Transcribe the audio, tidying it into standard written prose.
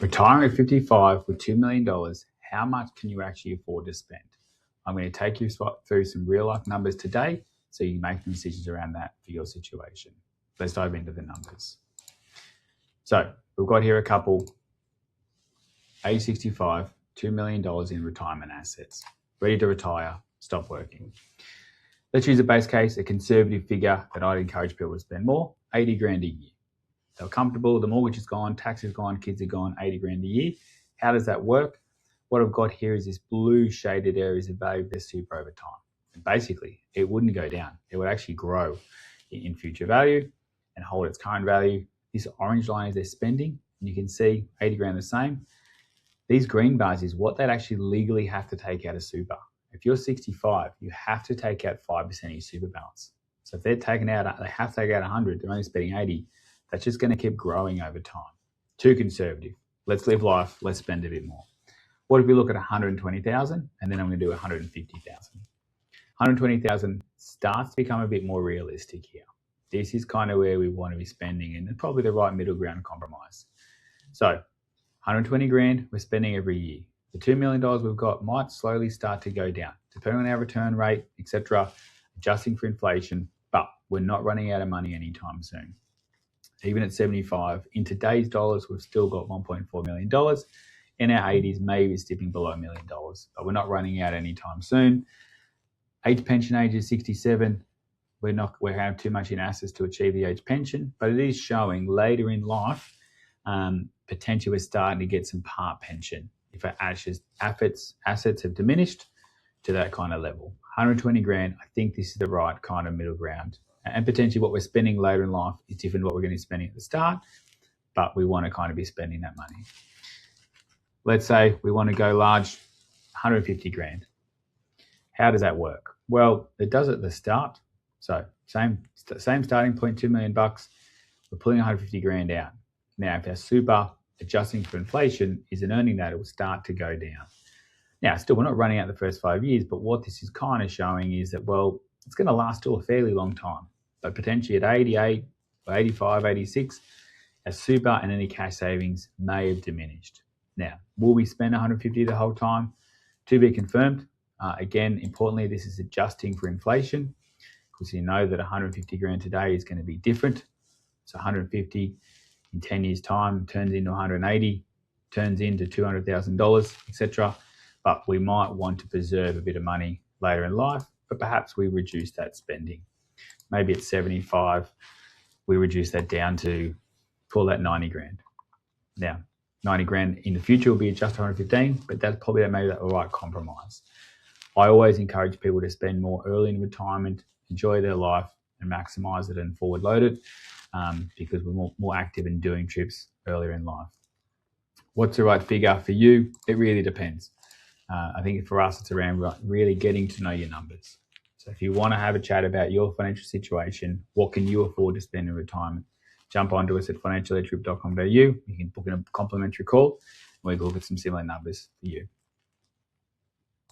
Retiring at 55 with $2 million, how much can you actually afford to spend? I'm going to take you through some real life numbers today so you make decisions around that for your situation. Let's dive into the numbers. So we've got here a couple, age 65, $2 million in retirement assets, ready to retire, stop working. Let's use a base case, a conservative figure that I'd encourage people to spend more, 80 grand a year. They're comfortable, the mortgage is gone, tax is gone, kids are gone, 80 grand a year. How does that work? What I've got here is this blue shaded areas of value of their super over time. And basically, it wouldn't go down. It would actually grow in future value and hold its current value. This orange line is their spending, and you can see 80 grand the same. These green bars is what they'd actually legally have to take out of super. If you're 65, you have to take out 5% of your super balance. So if they're taking out, they have to take out 100, they're only spending 80. That's just going to keep growing over time. Too conservative. Let's live life. Let's spend a bit more. What if we look at 120,000 and then I'm going to do 150,000? 120,000 starts to become a bit more realistic here. This is kind of where we want to be spending and probably the right middle ground compromise. So 120 grand we're spending every year. The $2 million we've got might slowly start to go down, depending on our return rate, etc., adjusting for inflation, but we're not running out of money anytime soon. Even at 75, in today's dollars, we've still got $1.4 million. In our 80s, maybe it's dipping below $1 million, but we're not running out anytime soon. Pension age is 67. We have too much in assets to achieve the age pension, but it is showing later in life, potentially we're starting to get some part pension if our assets have diminished to that kind of level. 120 grand, I think this is the right kind of middle ground. And potentially what we're spending later in life is different to what we're going to be spending at the start, but we want to kind of be spending that money. Let's say we want to go large, 150 grand. How does that work? Well, it does at the start. So same starting point, $2 million. We're pulling 150 grand out. Now, if our super, adjusting for inflation, isn't earning that, it will start to go down. Now, still, we're not running out the first 5 years, but what this is kind of showing is that, well, it's going to last still a fairly long time, but potentially at 88, 85, 86, our super and any cash savings may have diminished. Now, will we spend 150 the whole time? To be confirmed. Again, importantly, this is adjusting for inflation, because you know that 150 grand today is going to be different. So 150 in 10 years' time turns into 180, turns into $200,000, etc. But we might want to preserve a bit of money later in life, but perhaps we reduce that spending. Maybe at 75, we reduce that down to, call that 90 grand. Now, 90 grand in the future will be just 115, but that's probably maybe the right compromise. I always encourage people to spend more early in retirement, enjoy their life and maximize it and forward load it because we're more active in doing trips earlier in life. What's the right figure for you? It really depends. I think for us, it's around really getting to know your numbers. So if you want to have a chat about your financial situation, what can you afford to spend in retirement? Jump onto us at financialaidtrip.com.au. You can book in a complimentary call and we can look at some similar numbers for you.